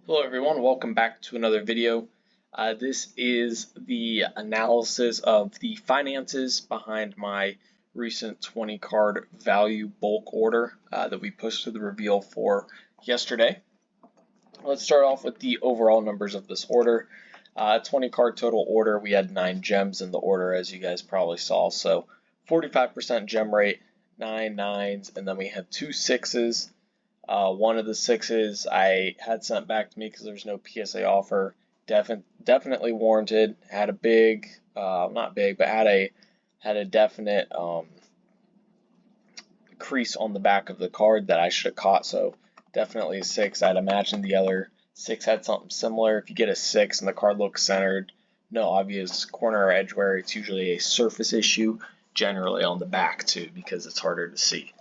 Hello everyone, welcome back to another video. This is the analysis of the finances behind my recent 20 card value bulk order that we posted the reveal for yesterday. Let's start off with the overall numbers of this order. 20 card total order, we had 9 gems in the order as you guys probably saw, so 45% gem rate, 9 nines, and then we had 2 6s. One of the 6s I had sent back to me because there's no PSA offer. Definitely warranted. Had a big, not big, but had a definite crease on the back of the card that I should have caught. So definitely a 6. I'd imagine the other 6 had something similar. If you get a 6 and the card looks centered, no obvious corner or edge wear, it's usually a surface issue, generally on the back too, because it's harder to see.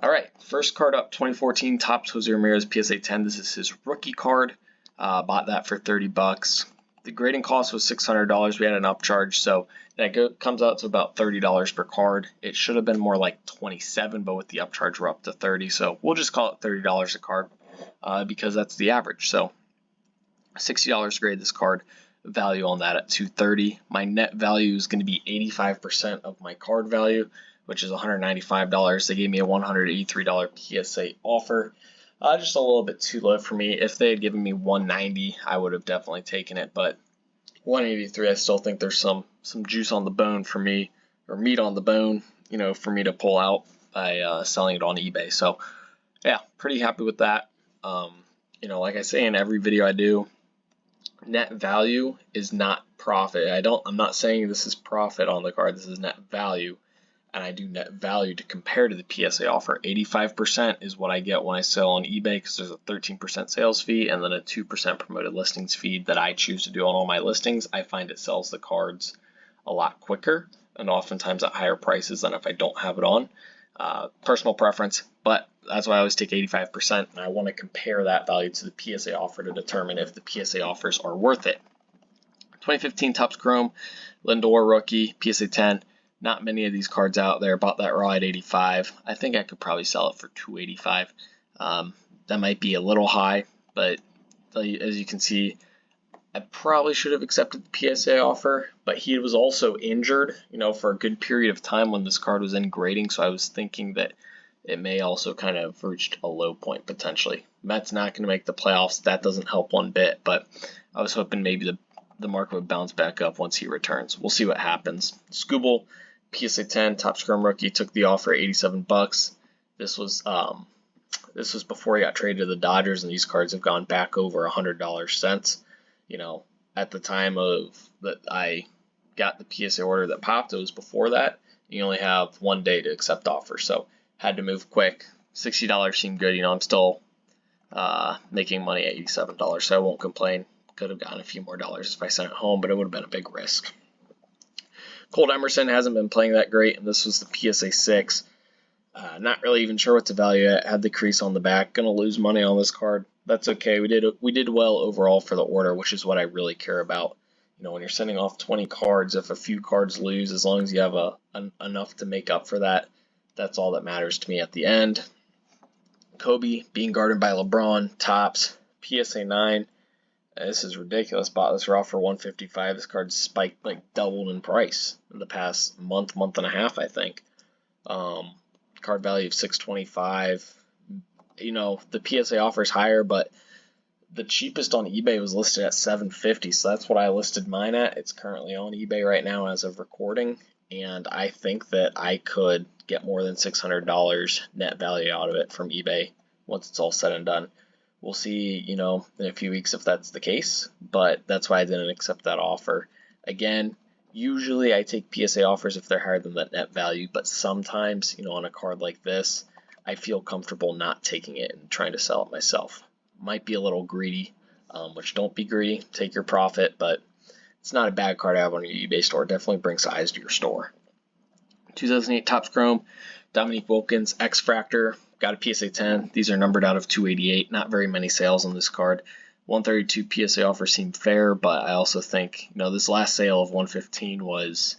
All right, first card up, 2014 Topps Jose Ramirez PSA 10. This is his rookie card. Bought that for 30 bucks. The grading cost was $600. We had an upcharge, so that comes out to about $30 per card. It should have been more like 27, but with the upcharge, we're up to 30. So we'll just call it $30 a card because that's the average. So $60 to grade this card. Value on that at $230. My net value is going to be 85% of my card value, which is $195. They gave me a $183 PSA offer. Just a little bit too low for me. If they had given me $190, I would have definitely taken it, but $183, I still think there's some juice on the bone for me, or meat on the bone, for me to pull out by selling it on eBay. So yeah, pretty happy with that. Like I say in every video I do, net value is not profit. I'm not saying this is profit on the card. This is net value. And I do net value to compare to the PSA offer. 85% is what I get when I sell on eBay because there's a 13% sales fee and then a 2% promoted listings fee that I choose to do on all my listings. I find it sells the cards a lot quicker and oftentimes at higher prices than if I don't have it on. Personal preference, but that's why I always take 85%, and I want to compare that value to the PSA offer to determine if the PSA offers are worth it. 2015 Topps Chrome Lindor rookie PSA 10. Not many of these cards out there. Bought that raw at 85. I think I could probably sell it for 285. That might be a little high, but as you can see, I probably should have accepted the PSA offer, but he was also injured, for a good period of time when this card was in grading, so I was thinking that it may also kind of reached a low point potentially. Mets not going to make the playoffs. That doesn't help one bit, but I was hoping maybe the market would bounce back up once he returns. We'll see what happens. Skubal PSA 10 Topps Chrome rookie took the offer at 87 bucks. This was before he got traded to the Dodgers, and these cards have gone back over $100 since. At the time of that I got the PSA order that popped, it was before that. You only have 1 day to accept offers, so had to move quick. $60 seemed good. I'm still making money at $87, so I won't complain. Could have gotten a few more dollars if I sent it home, but it would have been a big risk. Colt Emerson hasn't been playing that great, and this was the PSA 6. Not really even sure what to value it. Had the crease on the back. Gonna lose money on this card. That's okay. We did well overall for the order, which is what I really care about. When you're sending off 20 cards, if a few cards lose, as long as you have enough to make up for that, that's all that matters to me at the end. Kobe being guarded by LeBron, Topps, PSA 9. This is ridiculous. Bought this raw for $155. This card spiked, like doubled in price in the past month and a half, I think. Card value of $625. The PSA offer is higher, but the cheapest on eBay was listed at $750, so that's what I listed mine at. It's currently on eBay right now as of recording, and I think that I could get more than $600 net value out of it from eBay once it's all said and done. We'll see, in a few weeks if that's the case, but that's why I didn't accept that offer. Again, usually I take PSA offers if they're higher than that net value, but sometimes, on a card like this, I feel comfortable not taking it and trying to sell it myself. Might be a little greedy, which don't be greedy, take your profit, but it's not a bad card to have on your eBay store. Definitely bring size to your store. 2008 Topps Chrome, Dominique Wilkins, X-Fractor. Got a PSA 10. These are numbered out of 288. Not very many sales on this card. 132 PSA offer seemed fair, but I also think, this last sale of 115 was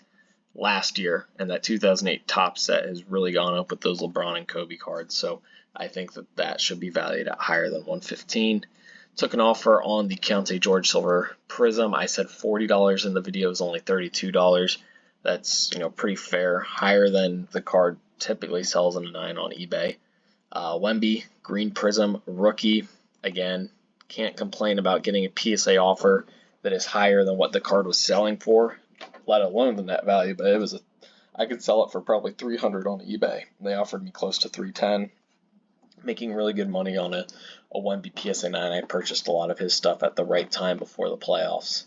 last year, and that 2008 Topps set has really gone up with those LeBron and Kobe cards. So I think that should be valued at higher than 115. Took an offer on the Keontae George Silver Prism. I said $40 in the video, is only $32. That's, pretty fair, higher than the card typically sells in a 9 on eBay. Wemby Green Prism Rookie. Again, can't complain about getting a PSA offer that is higher than what the card was selling for, let alone the net value. But I could sell it for probably $300 on eBay. They offered me close to $310. Making really good money on a Wemby PSA 9. I purchased a lot of his stuff at the right time before the playoffs.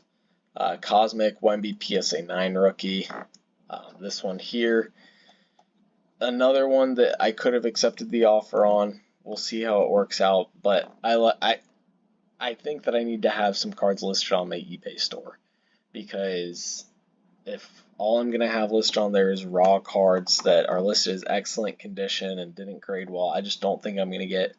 Cosmic Wemby PSA 9 rookie. This one here, another one that I could have accepted the offer on. We'll see how it works out, but I think that I need to have some cards listed on my eBay store, because if all I'm going to have listed on there is raw cards that are listed as excellent condition and didn't grade well, I just don't think I'm going to get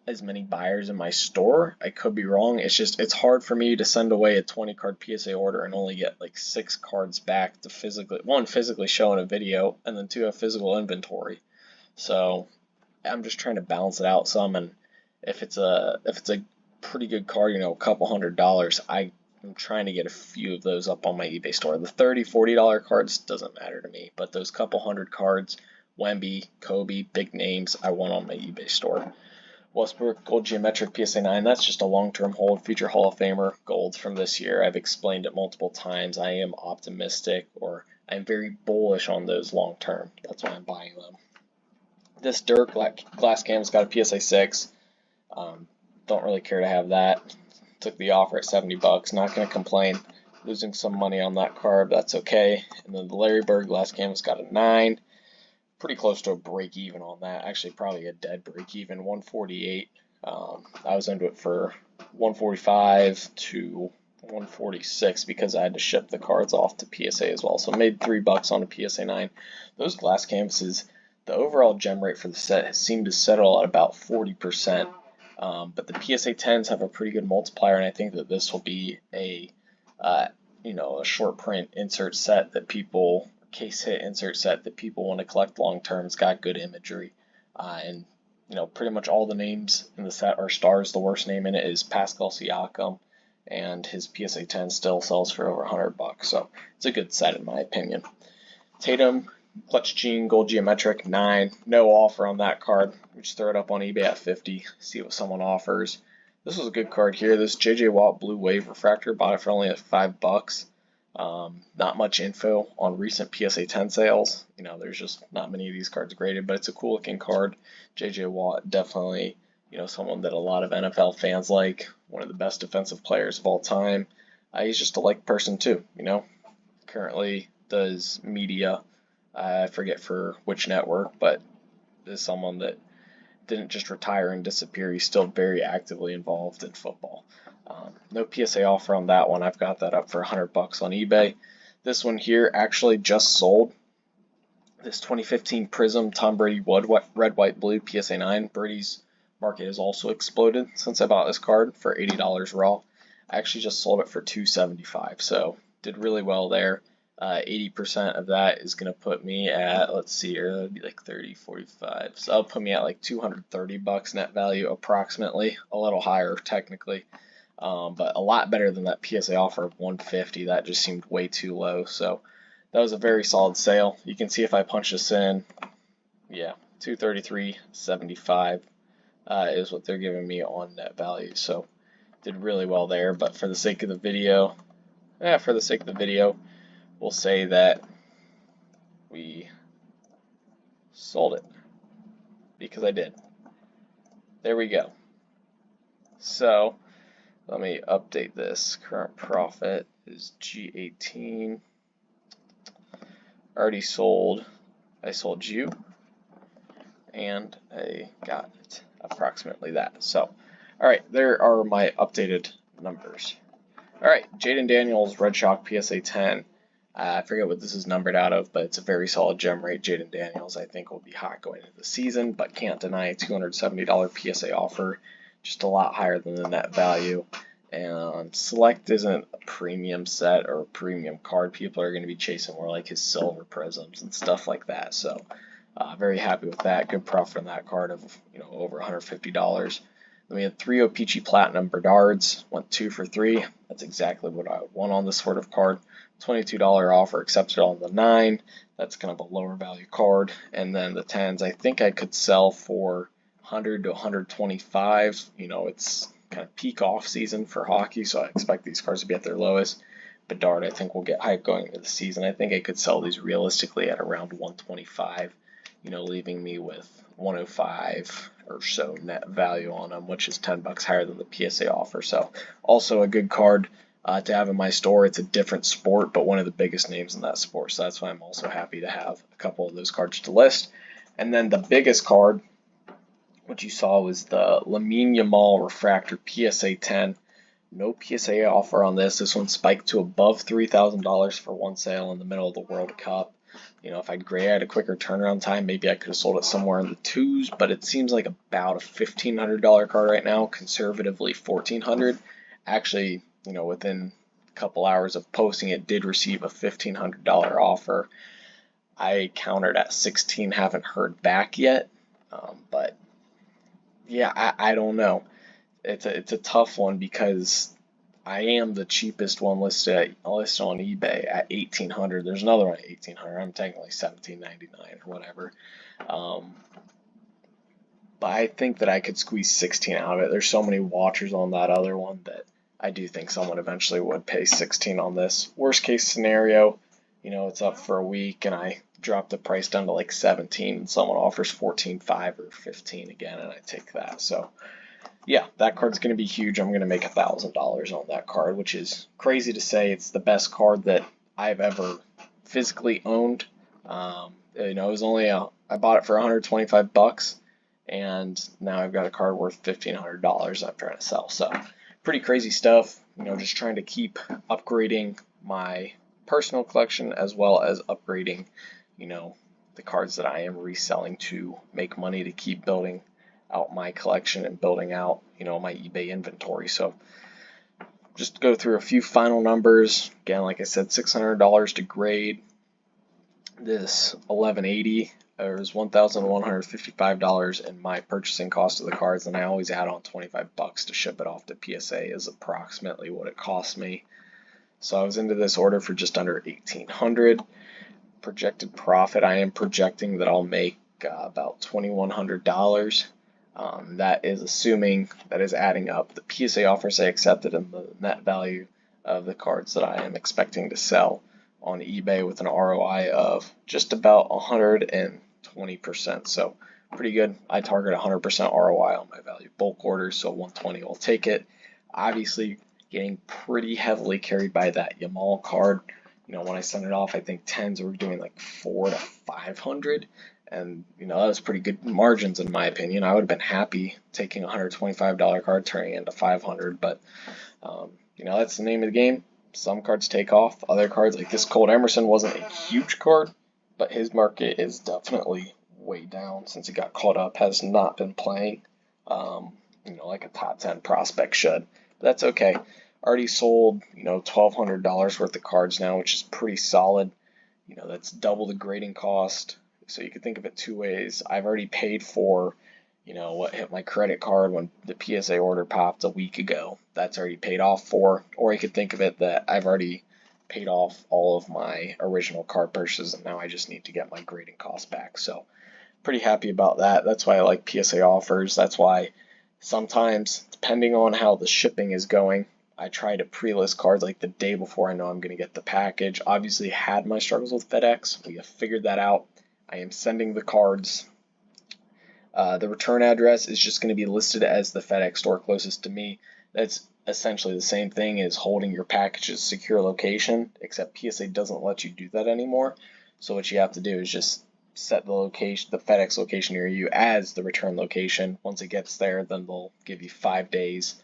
as many buyers in my store. I could be wrong. It's hard for me to send away a 20 card PSA order and only get like 6 cards back to physically show in a video, and then 2 have physical inventory. So I'm just trying to balance it out some, and if it's a pretty good card, a couple $100, I'm trying to get a few of those up on my eBay store. The $30, $40 cards doesn't matter to me, but those couple hundred cards, Wemby, Kobe, big names, I want on my eBay store. Westbrook Gold Geometric PSA 9, that's just a long-term hold, future Hall of Famer gold from this year. I've explained it multiple times. I am optimistic, or I'm very bullish on those long-term. That's why I'm buying them. This Dirk glass cam's got a PSA 6. Don't really care to have that. Took the offer at $70. Not going to complain. Losing some money on that card, but that's okay. And then the Larry Bird glass cam's got a 9. Pretty close to a break even on that. Actually, probably a dead break even. 148. I was into it for 145 to 146 because I had to ship the cards off to PSA as well. So I made $3 on a PSA 9. Those glass canvases, the overall gem rate for the set has seemed to settle at about 40%. But the PSA 10s have a pretty good multiplier, and I think that this will be a short print insert set that people, case hit insert set that people want to collect long term. It's got good imagery, and pretty much all the names in the set are stars. The worst name in it is Pascal Siakam, and his PSA 10 still sells for over $100, so it's a good set in my opinion. Tatum Clutch Gene Gold Geometric 9, no offer on that card. We just throw it up on eBay at 50, see what someone offers. This was a good card here. This JJ Watt Blue Wave Refractor, bought it for only $5. Not much info on recent PSA 10 sales. There's just not many of these cards graded, but it's a cool looking card. JJ Watt, definitely, someone that a lot of NFL fans like, one of the best defensive players of all time. He's just a liked person too, currently does media. I forget for which network, but is someone that didn't just retire and disappear. He's still very actively involved in football. No PSA offer on that one. I've got that up for $100 on eBay. This one here actually just sold. This 2015 Prism Tom Brady Red, White, Blue PSA 9. Brady's market has also exploded since I bought this card for $80 raw. I actually just sold it for $275, so did really well there. 80% of that is going to put me at, let's see here, that would be like 30, 45. So that'll put me at like $230 net value approximately, a little higher technically, but a lot better than that PSA offer of 150. That just seemed way too low. So that was a very solid sale. You can see if I punch this in, yeah, 233.75 is what they're giving me on net value. So did really well there, but for the sake of the video, we'll say that we sold it, because I did. There we go. So let me update this. Current profit is G18. Already sold. I sold you, and I got it. Approximately that. So, alright, there are my updated numbers. Alright, Jaden Daniels Red Shock PSA 10. I forget what this is numbered out of, but it's a very solid gem rate. Jaden Daniels, I think, will be hot going into the season, but can't deny a $270 PSA offer, just a lot higher than the net value. And Select isn't a premium set or a premium card. People are going to be chasing more like his silver prisms and stuff like that. So very happy with that. Good profit on that card of over $150. Then we had 3 O-Pee-Chee Platinum Bernards, went 2 for 3. That's exactly what I want on this sort of card. $22 offer accepted on the 9. That's kind of a lower value card. And then the 10s, I think I could sell for 100 to 125. You know, it's kind of peak off season for hockey, so I expect these cards to be at their lowest. Bedard, I think, will get hype going into the season. I think I could sell these realistically at around 125, you know, leaving me with 105 or so net value on them, which is $10 higher than the PSA offer. So also a good card to have in my store. It's a different sport, but one of the biggest names in that sport. So that's why I'm also happy to have a couple of those cards to list. And then the biggest card, what you saw, was the Lamine Yamal Refractor PSA 10. No PSA offer on this. This one spiked to above $3,000 for one sale in the middle of the World Cup. You know, if I'd had a quicker turnaround time, maybe I could have sold it somewhere in the twos, but it seems like about a $1,500 card right now, conservatively $1,400. Actually, you know, within a couple hours of posting it, did receive a $1,500 offer. I countered at 16, haven't heard back yet, but yeah, I don't know. It's a tough one because I am the cheapest one listed on eBay at 1,800. There's another one at 1,800. I'm technically 1,799 or whatever. But I think that I could squeeze 16 out of it. There's so many watchers on that other one that I do think someone eventually would pay 16 on this. Worst case scenario, you know, it's up for a week and I drop the price down to like 17 and someone offers 14.5 or 15 again, and I take that. So yeah, that card's going to be huge. I'm going to make $1,000 on that card, which is crazy to say. It's the best card that I've ever physically owned. You know, it was only I bought it for 125 bucks, and now I've got a card worth $1,500 I'm trying to sell. So pretty crazy stuff. You know, just trying to keep upgrading my personal collection as well as upgrading, you know, the cards that I am reselling to make money to keep building out my collection and building out, you know, my eBay inventory. So just go through a few final numbers. Again, like I said, $600 to grade. This 1180 is $1,155 in my purchasing cost of the cards, and I always add on 25 bucks to ship it off to PSA is approximately what it cost me. So I was into this order for just under 1,800. Projected profit, I am projecting that I'll make about $2,100. That is assuming, that is adding up the PSA offers I accepted and the net value of the cards that I am expecting to sell on eBay with an ROI of just about 120%. So pretty good. I target 100% ROI on my value bulk orders, so 120 will take it. Obviously, getting pretty heavily carried by that Yamal card. You know, when I sent it off, I think 10s were doing like 400 to 500. And, you know, that was pretty good margins in my opinion. I would have been happy taking a $125 card, turning it into 500. But, you know, that's the name of the game. Some cards take off. Other cards, like this Colt Emerson, wasn't a huge card, but his market is definitely way down since he got caught up. Has not been playing, you know, like a top 10 prospect should. But that's okay. Already sold, you know, $1,200 worth of cards now, which is pretty solid. You know, that's double the grading cost. So you could think of it two ways. I've already paid for, you know, what hit my credit card when the PSA order popped a week ago. That's already paid off for. Or you could think of it that I've already paid off all of my original card purchases and now I just need to get my grading costs back. So pretty happy about that. That's why I like PSA offers. That's why sometimes, depending on how the shipping is going, I try to pre-list cards like the day before I know I'm going to get the package. Obviously had my struggles with FedEx. We have figured that out. I am sending the cards. The return address is just going to be listed as the FedEx store closest to me. That's essentially the same thing as holding your package's secure location, except PSA doesn't let you do that anymore. So what you have to do is just set the location, the FedEx location near you as the return location. Once it gets there, then they'll give you 5 days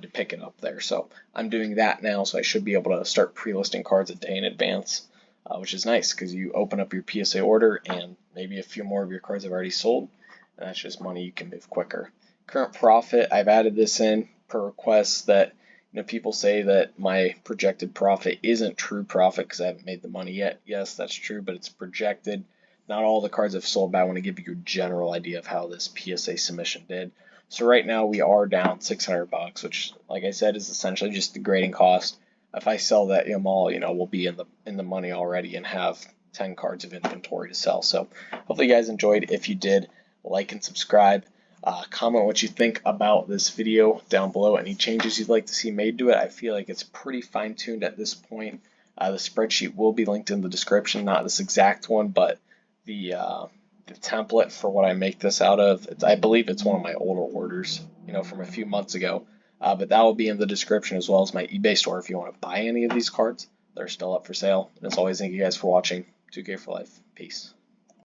to pick it up there. So I'm doing that now, so I should be able to start pre-listing cards a day in advance. Which is nice because you open up your PSA order and maybe a few more of your cards have already sold, and that's just money you can move quicker. Current profit, I've added this in per request that, you know, people say that my projected profit isn't true profit because I haven't made the money yet. Yes, that's true, but it's projected. Not all the cards have sold, but I want to give you a general idea of how this PSA submission did. So right now we are down 600 bucks, which, like I said, is essentially just the grading cost. If I sell that them all, we'll be in the money already and have 10 cards of inventory to sell. So hopefully you guys enjoyed. If you did, like and subscribe. Comment what you think about this video down below. Any changes you'd like to see made to it. I feel like it's pretty fine-tuned at this point. The spreadsheet will be linked in the description, not this exact one, but the template for what I make this out of. I believe it's one of my older orders, from a few months ago. But that will be in the description, as well as my eBay store if you want to buy any of these cards. They're still up for sale. And as always, thank you guys for watching. 2K for life. Peace.